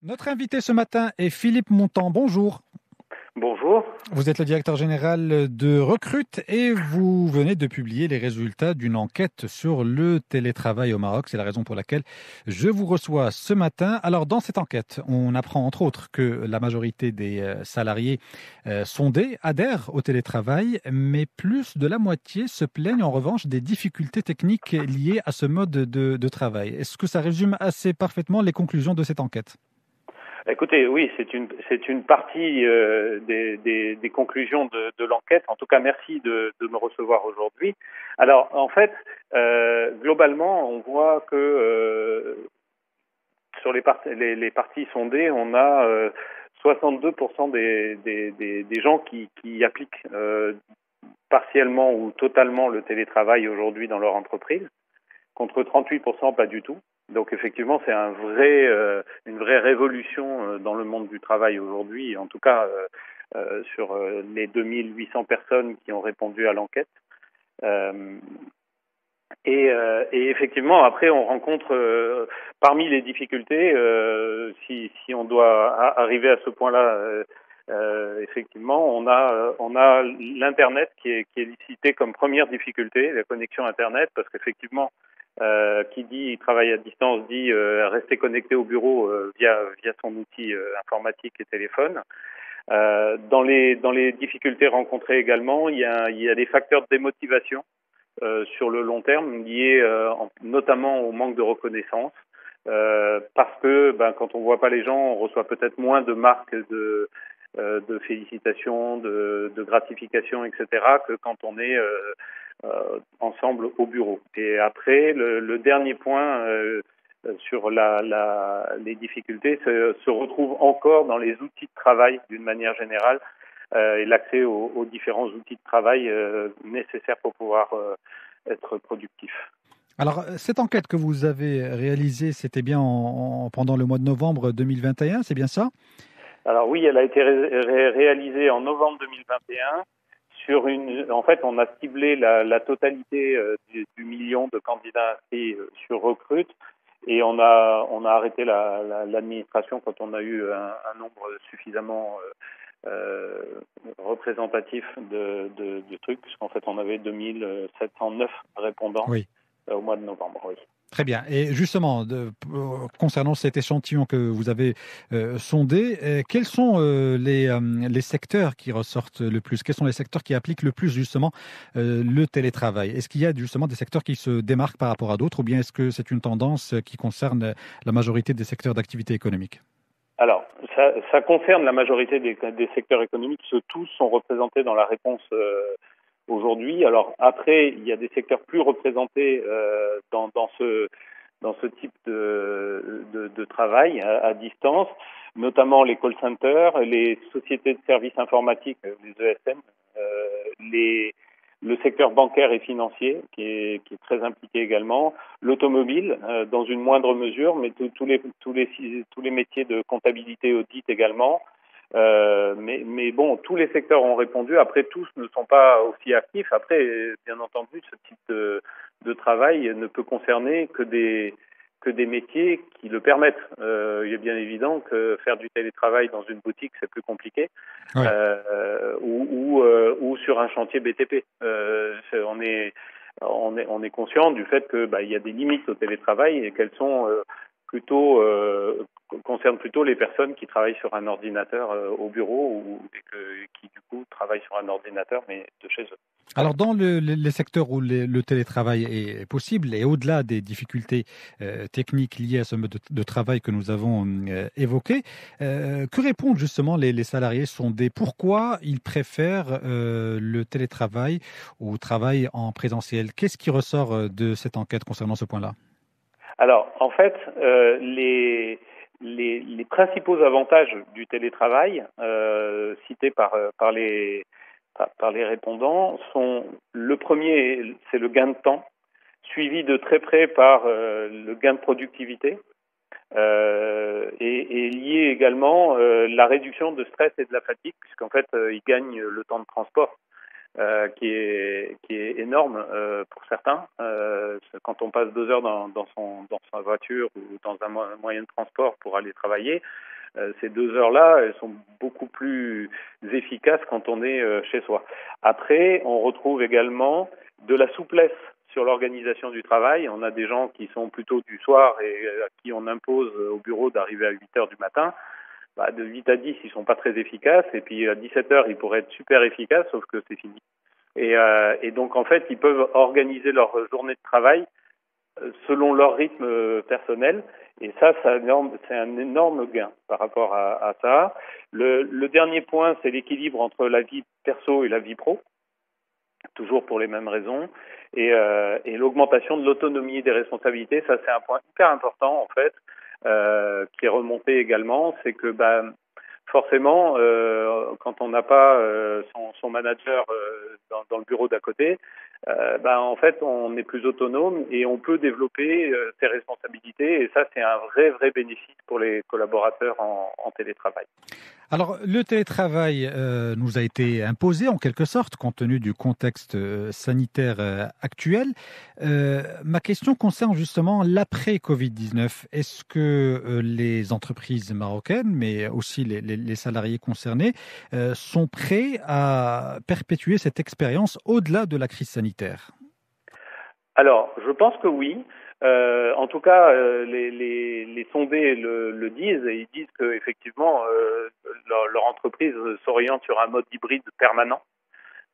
Notre invité ce matin est Philippe Montand. Bonjour. Bonjour. Vous êtes le directeur général de Recrute et vous venez de publier les résultats d'une enquête sur le télétravail au Maroc. C'est la raison pour laquelle je vous reçois ce matin. Alors, dans cette enquête, on apprend entre autres que la majorité des salariés sondés adhèrent au télétravail, mais plus de la moitié se plaignent en revanche des difficultés techniques liées à ce mode de travail. Est-ce que ça résume assez parfaitement les conclusions de cette enquête ? Écoutez, oui, c'est une partie des conclusions de l'enquête. En tout cas, merci de me recevoir aujourd'hui. Alors, en fait, globalement, on voit que sur les parties sondées, on a 62% des gens qui appliquent partiellement ou totalement le télétravail aujourd'hui dans leur entreprise, contre 38% pas du tout. Donc effectivement, c'est une vraie révolution dans le monde du travail aujourd'hui, en tout cas sur les 2800 personnes qui ont répondu à l'enquête. Et effectivement, après, on rencontre parmi les difficultés, si on doit arriver à ce point-là, effectivement, on a l'Internet qui est cité comme première difficulté, la connexion Internet, parce qu'effectivement, qui dit travail à distance dit rester connecté au bureau via son outil informatique et téléphone. Dans les difficultés rencontrées également, il y a des facteurs de démotivation sur le long terme liés notamment au manque de reconnaissance, parce que quand on voit pas les gens, on reçoit peut-être moins de marques de félicitations, de gratification, etc., que quand on est ensemble au bureau. Et après, le dernier point sur les difficultés se retrouve encore dans les outils de travail d'une manière générale et l'accès aux différents outils de travail nécessaires pour pouvoir être productif. Alors, cette enquête que vous avez réalisée, c'était bien pendant le mois de novembre 2021, c'est bien ça ? Alors oui, elle a été réalisée en novembre 2021. En fait, on a ciblé la totalité du million de candidats inscrits sur Recrute, et on a arrêté l'administration quand on a eu un nombre suffisamment représentatif de trucs, puisqu'en fait on avait 2709 répondants Oui. Au mois de novembre. Oui. Très bien. Et justement, concernant cet échantillon que vous avez sondé, quels sont les secteurs qui ressortent le plus? Quels sont les secteurs qui appliquent le plus justement le télétravail? Est-ce qu'il y a justement des secteurs qui se démarquent par rapport à d'autres, ou bien est-ce que c'est une tendance qui concerne la majorité des secteurs d'activité économique? Alors, ça concerne la majorité des secteurs économiques. Tous sont représentés dans la réponse aujourd'hui. Alors après, il y a des secteurs plus représentés dans ce type de travail à distance, notamment les call centers, les sociétés de services informatiques, les ESN, le secteur bancaire et financier qui est très impliqué également, l'automobile dans une moindre mesure, mais tous les métiers de comptabilité audit également. Mais bon, tous les secteurs ont répondu. Après, tous ne sont pas aussi actifs. Après, bien entendu, ce type de travail ne peut concerner que des métiers qui le permettent. Il est bien évident que faire du télétravail dans une boutique, c'est plus compliqué, Oui. ou sur un chantier BTP. On est conscient du fait que il y a des limites au télétravail et qu'elles sont plutôt concerne plutôt les personnes qui travaillent sur un ordinateur au bureau et qui du coup travaillent sur un ordinateur mais de chez eux. Alors, dans les secteurs où le télétravail est possible, et au-delà des difficultés techniques liées à ce mode de travail que nous avons évoqué, que répondent justement les salariés sondés? Pourquoi ils préfèrent le télétravail au travail en présentiel? Qu'est-ce qui ressort de cette enquête concernant ce point-là? Alors, en fait, les principaux avantages du télétravail cités par les répondants sont: le premier, c'est le gain de temps, suivi de très près par le gain de productivité, et lié également la réduction de stress et de la fatigue, puisqu'en fait ils gagnent le temps de transport. Qui est énorme pour certains. Quand on passe 2 heures dans sa voiture ou dans un moyen de transport pour aller travailler, Ces 2 heures-là, elles sont beaucoup plus efficaces quand on est chez soi. Après, on retrouve également de la souplesse sur l'organisation du travail. On a des gens qui sont plutôt du soir et à qui on impose au bureau d'arriver à 8 heures du matin. De 8 à 10, ils sont pas très efficaces. Et puis à 17 heures, ils pourraient être super efficaces, sauf que c'est fini. Et donc, en fait, ils peuvent organiser leur journée de travail selon leur rythme personnel. Et ça, c'est un énorme gain par rapport à ça. Le dernier point, c'est l'équilibre entre la vie perso et la vie pro, toujours pour les mêmes raisons. Et l'augmentation de l'autonomie et des responsabilités, ça, c'est un point hyper important, en fait, qui est remonté également. C'est que, forcément, quand on n'a pas son manager dans le bureau d'à côté, en fait, on est plus autonome et on peut développer ses responsabilités. Et ça, c'est un vrai bénéfice pour les collaborateurs en télétravail. Alors, le télétravail nous a été imposé en quelque sorte, compte tenu du contexte sanitaire actuel. Ma question concerne justement l'après-Covid-19. Est-ce que les entreprises marocaines, mais aussi les salariés concernés, sont prêts à perpétuer cette expérience au-delà de la crise sanitaire ? Alors, je pense que oui. En tout cas, les sondés le disent et ils disent que effectivement leur entreprise s'oriente sur un mode hybride permanent.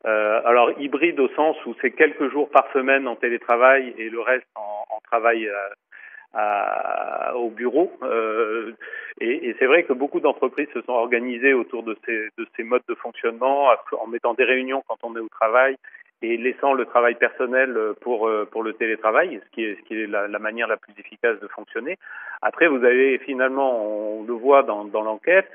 Alors hybride au sens où c'est quelques jours par semaine en télétravail et le reste en travail au bureau. Et c'est vrai que beaucoup d'entreprises se sont organisées autour de ces modes de fonctionnement en mettant des réunions quand on est au travail et laissant le travail personnel pour le télétravail, ce qui est la manière la plus efficace de fonctionner. Après, vous avez finalement, on le voit dans l'enquête,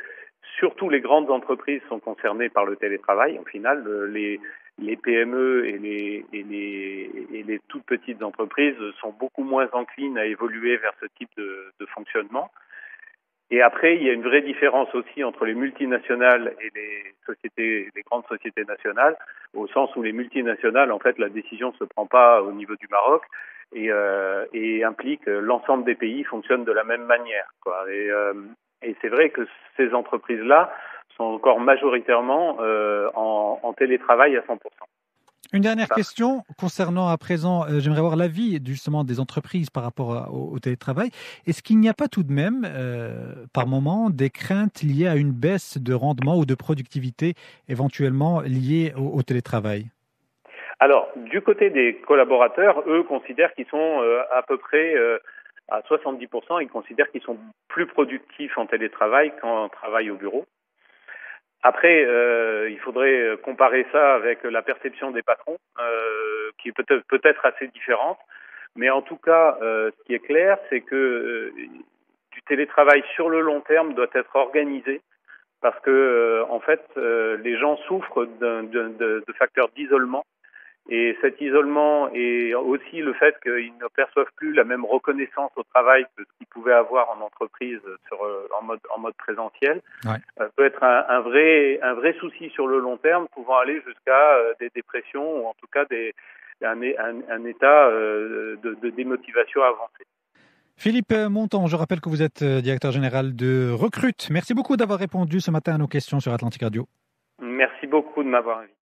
surtout les grandes entreprises sont concernées par le télétravail. Au final, les PME et les toutes petites entreprises sont beaucoup moins enclines à évoluer vers ce type de fonctionnement. Et après, il y a une vraie différence aussi entre les multinationales et les grandes sociétés nationales, au sens où les multinationales, en fait, la décision ne se prend pas au niveau du Maroc et implique l'ensemble des pays fonctionnent de la même manière, quoi. Et c'est vrai que ces entreprises-là sont encore majoritairement en télétravail à 100%. Une dernière question concernant à présent, j'aimerais avoir l'avis justement des entreprises par rapport au télétravail. Est-ce qu'il n'y a pas tout de même, par moment, des craintes liées à une baisse de rendement ou de productivité éventuellement liées au télétravail ? Alors, du côté des collaborateurs, eux considèrent qu'ils sont à peu près à 70%, ils considèrent qu'ils sont plus productifs en télétravail qu'en travail au bureau. Après, il faudrait comparer ça avec la perception des patrons, qui est peut-être assez différente. Mais en tout cas, ce qui est clair, c'est que du télétravail sur le long terme doit être organisé parce que, en fait, les gens souffrent de facteurs d'isolement. Et cet isolement et aussi le fait qu'ils ne perçoivent plus la même reconnaissance au travail que ce qu'ils pouvaient avoir en entreprise en mode présentiel, peut être un vrai souci sur le long terme, pouvant aller jusqu'à des dépressions ou en tout cas un état de démotivation avancée. Philippe Monton, je rappelle que vous êtes directeur général de Recrute. Merci beaucoup d'avoir répondu ce matin à nos questions sur Atlantic Radio. Merci beaucoup de m'avoir invité.